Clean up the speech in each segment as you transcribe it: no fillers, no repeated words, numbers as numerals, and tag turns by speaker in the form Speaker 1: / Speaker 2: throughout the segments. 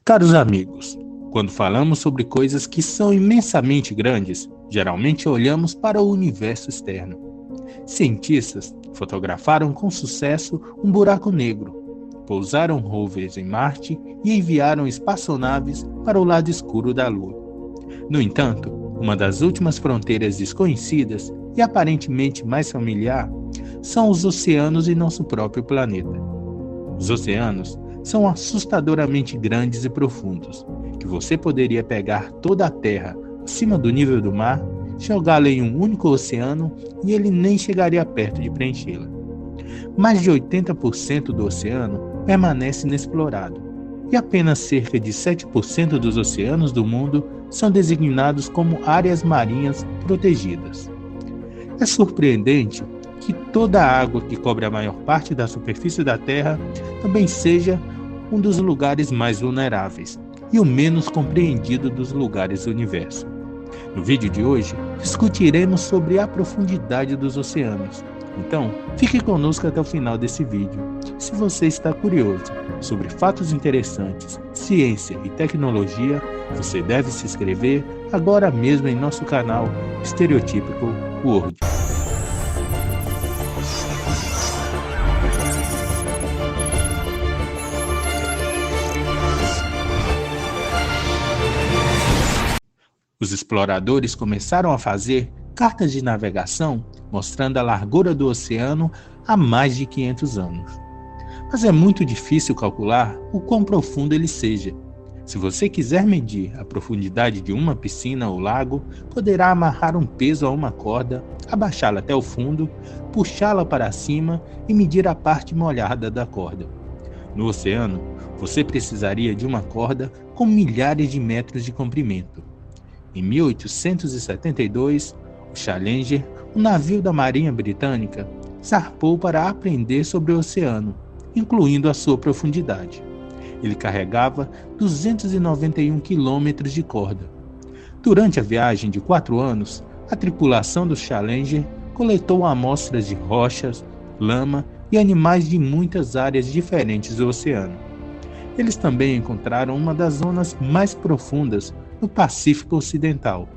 Speaker 1: Caros amigos, quando falamos sobre coisas que são imensamente grandes, geralmente olhamos para o universo externo. Cientistas fotografaram com sucesso um buraco negro, pousaram rovers em Marte e enviaram espaçonaves para o lado escuro da Lua. No entanto, uma das últimas fronteiras desconhecidas e aparentemente mais familiar são os oceanos em nosso próprio planeta. Os oceanos são assustadoramente grandes e profundos, que você poderia pegar toda a Terra acima do nível do mar, jogá-la em um único oceano e ele nem chegaria perto de preenchê-la. Mais de 80% do oceano permanece inexplorado, e apenas cerca de 7% dos oceanos do mundo são designados como áreas marinhas protegidas. É surpreendente que toda a água que cobre a maior parte da superfície da Terra também seja um dos lugares mais vulneráveis e o menos compreendido dos lugares do universo. No vídeo de hoje, discutiremos sobre a profundidade dos oceanos. Então, fique conosco até o final desse vídeo. Se você está curioso sobre fatos interessantes, ciência e tecnologia, você deve se inscrever agora mesmo em nosso canal Stereotypical World. Os exploradores começaram a fazer cartas de navegação mostrando a largura do oceano há mais de 500 anos. Mas é muito difícil calcular o quão profundo ele seja. Se você quiser medir a profundidade de uma piscina ou lago, poderá amarrar um peso a uma corda, abaixá-la até o fundo, puxá-la para cima e medir a parte molhada da corda. No oceano, você precisaria de uma corda com milhares de metros de comprimento. Em 1872, o Challenger, um navio da Marinha Britânica, zarpou para aprender sobre o oceano, incluindo a sua profundidade. Ele carregava 291 quilômetros de corda. Durante a viagem de 4 anos, a tripulação do Challenger coletou amostras de rochas, lama e animais de muitas áreas diferentes do oceano. Eles também encontraram uma das zonas mais profundas no Pacífico Ocidental,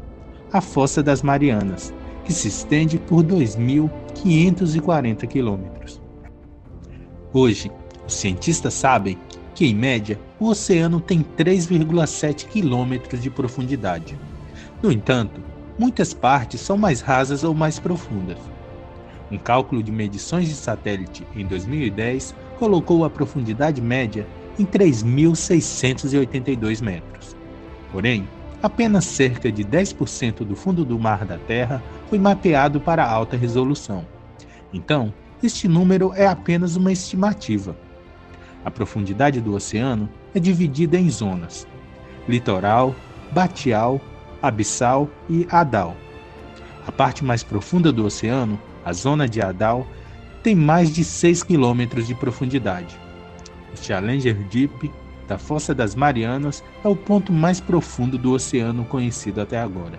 Speaker 1: a Fossa das Marianas, que se estende por 2.540 quilômetros. Hoje, os cientistas sabem que, em média, o oceano tem 3,7 quilômetros de profundidade. No entanto, muitas partes são mais rasas ou mais profundas. Um cálculo de medições de satélite em 2010 colocou a profundidade média em 3.682 metros. Porém, apenas cerca de 10% do fundo do mar da Terra foi mapeado para alta resolução. Então, este número é apenas uma estimativa. A profundidade do oceano é dividida em zonas: litoral, batial, abissal e hadal. A parte mais profunda do oceano, a zona de hadal, tem mais de 6 km de profundidade. O Challenger Deep da Fossa das Marianas é o ponto mais profundo do oceano conhecido até agora,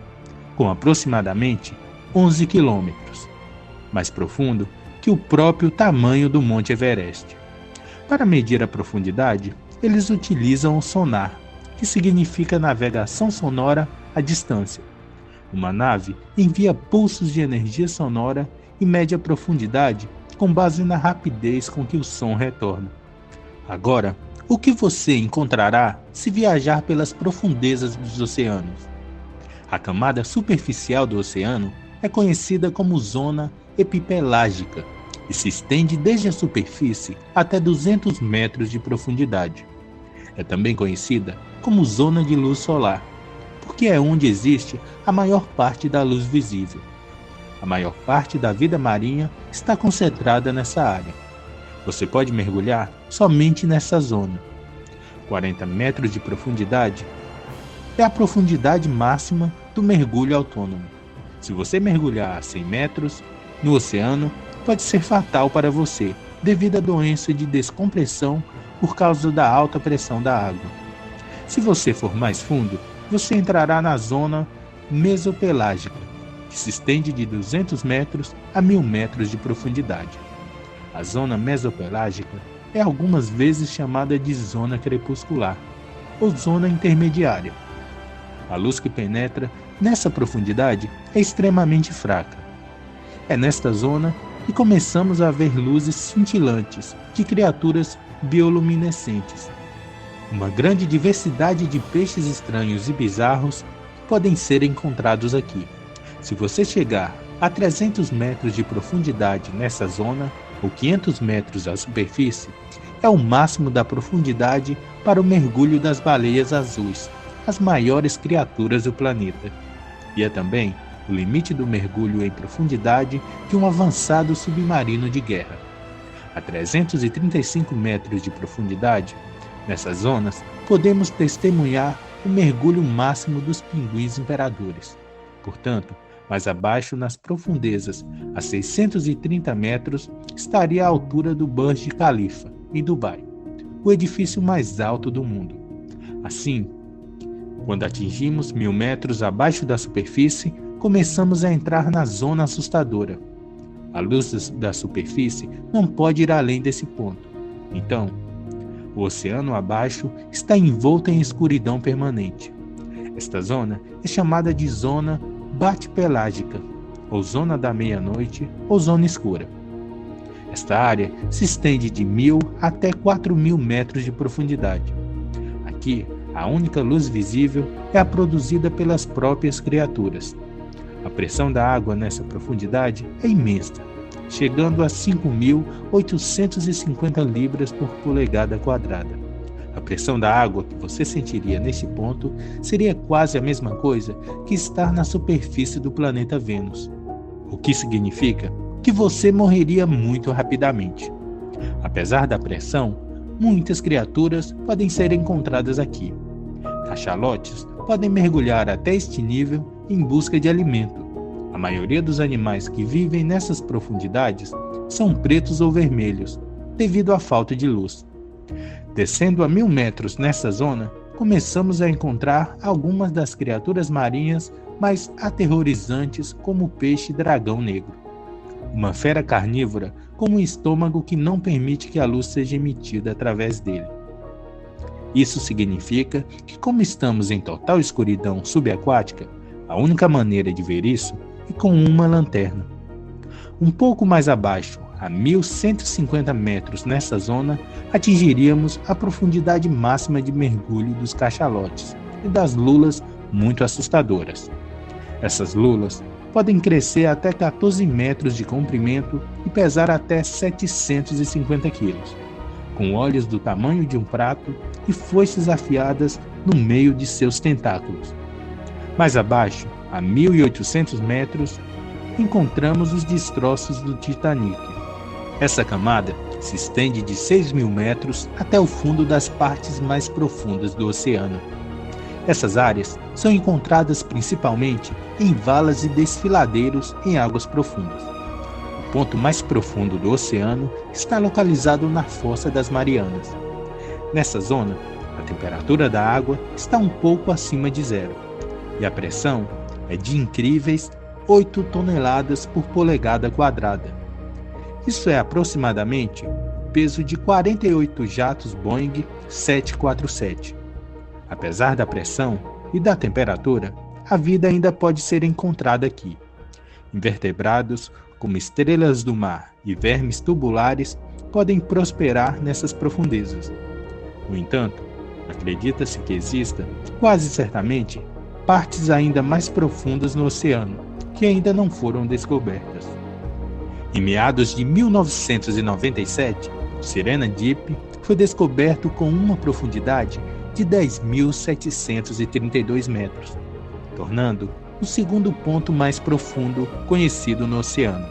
Speaker 1: com aproximadamente 11 quilômetros, mais profundo que o próprio tamanho do Monte Everest. Para medir a profundidade, eles utilizam o sonar, que significa navegação sonora à distância. Uma nave envia pulsos de energia sonora e mede a profundidade com base na rapidez com que o som retorna. Agora, o que você encontrará se viajar pelas profundezas dos oceanos? A camada superficial do oceano é conhecida como zona epipelágica e se estende desde a superfície até 200 metros de profundidade. É também conhecida como zona de luz solar, porque é onde existe a maior parte da luz visível. A maior parte da vida marinha está concentrada nessa área. Você pode mergulhar somente nessa zona. 40 metros de profundidade é a profundidade máxima do mergulho autônomo. Se você mergulhar a 100 metros no oceano, pode ser fatal para você, devido à doença de descompressão por causa da alta pressão da água. Se você for mais fundo, você entrará na zona mesopelágica, que se estende de 200 metros a 1.000 metros de profundidade. A zona mesopelágica é algumas vezes chamada de zona crepuscular. ou zona intermediária. A luz que penetra nessa profundidade é extremamente fraca. É nesta zona que começamos a ver luzes cintilantes de criaturas bioluminescentes. Uma grande diversidade de peixes estranhos e bizarros podem ser encontrados aqui. Se você chegar a 300 metros de profundidade nessa zona, ou 500 metros à superfície, é o máximo da profundidade para o mergulho das baleias azuis, as maiores criaturas do planeta. E é também o limite do mergulho em profundidade de um avançado submarino de guerra. A 335 metros de profundidade, nessas zonas, podemos testemunhar o mergulho máximo dos pinguins imperadores. Portanto, mais abaixo, nas profundezas, a 630 metros, estaria a altura do Burj Khalifa, em Dubai, o edifício mais alto do mundo. Assim, quando atingimos 1000 metros abaixo da superfície, começamos a entrar na zona assustadora. A luz da superfície não pode ir além desse ponto. Então, o oceano abaixo está envolto em escuridão permanente. Esta zona é chamada de zona bate-pelágica, ou zona da meia-noite, ou zona escura. Esta área se estende de 1000 até 4000 metros de profundidade. Aqui, a única luz visível é a produzida pelas próprias criaturas. A pressão da água nessa profundidade é imensa, chegando a 5.850 libras por polegada quadrada. A pressão da água que você sentiria neste ponto seria quase a mesma coisa que estar na superfície do planeta Vênus, o que significa que você morreria muito rapidamente. Apesar da pressão, muitas criaturas podem ser encontradas aqui. Cachalotes podem mergulhar até este nível em busca de alimento. A maioria dos animais que vivem nessas profundidades são pretos ou vermelhos, devido à falta de luz. Descendo a 1000 metros nessa zona, começamos a encontrar algumas das criaturas marinhas mais aterrorizantes, como o peixe-dragão negro. Uma fera carnívora com um estômago que não permite que a luz seja emitida através dele. Isso significa que, como estamos em total escuridão subaquática, a única maneira de ver isso é com uma lanterna. Um pouco mais abaixo, a 1150 metros nessa zona, atingiríamos a profundidade máxima de mergulho dos cachalotes e das lulas muito assustadoras. Essas lulas podem crescer até 14 metros de comprimento e pesar até 750 quilos, com olhos do tamanho de um prato e foices afiadas no meio de seus tentáculos. Mais abaixo, a 1800 metros, encontramos os destroços do Titanic. Essa camada se estende de 6.000 metros até o fundo das partes mais profundas do oceano. Essas áreas são encontradas principalmente em valas e desfiladeiros em águas profundas. O ponto mais profundo do oceano está localizado na Fossa das Marianas. Nessa zona, a temperatura da água está um pouco acima de zero, e a pressão é de incríveis 8 toneladas por polegada quadrada. Isso é aproximadamente o peso de 48 jatos Boeing 747. Apesar da pressão e da temperatura, a vida ainda pode ser encontrada aqui. Invertebrados, como estrelas do mar e vermes tubulares, podem prosperar nessas profundezas. No entanto, acredita-se que exista, quase certamente, partes ainda mais profundas no oceano, que ainda não foram descobertas. Em meados de 1997, o Sirena Deep foi descoberto com uma profundidade de 10.732 metros, tornando o segundo ponto mais profundo conhecido no oceano.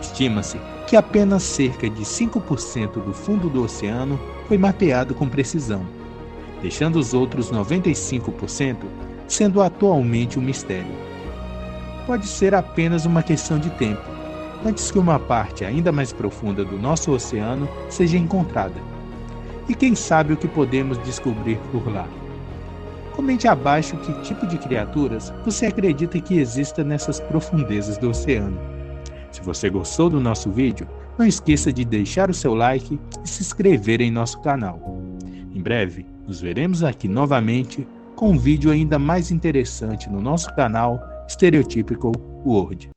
Speaker 1: Estima-se que apenas cerca de 5% do fundo do oceano foi mapeado com precisão, deixando os outros 95% sendo atualmente um mistério. Pode ser apenas uma questão de tempo, antes que uma parte ainda mais profunda do nosso oceano seja encontrada. E quem sabe o que podemos descobrir por lá? Comente abaixo que tipo de criaturas você acredita que exista nessas profundezas do oceano. Se você gostou do nosso vídeo, não esqueça de deixar o seu like e se inscrever em nosso canal. Em breve, Nos veremos aqui novamente com um vídeo ainda mais interessante no nosso canal Stereotypical World.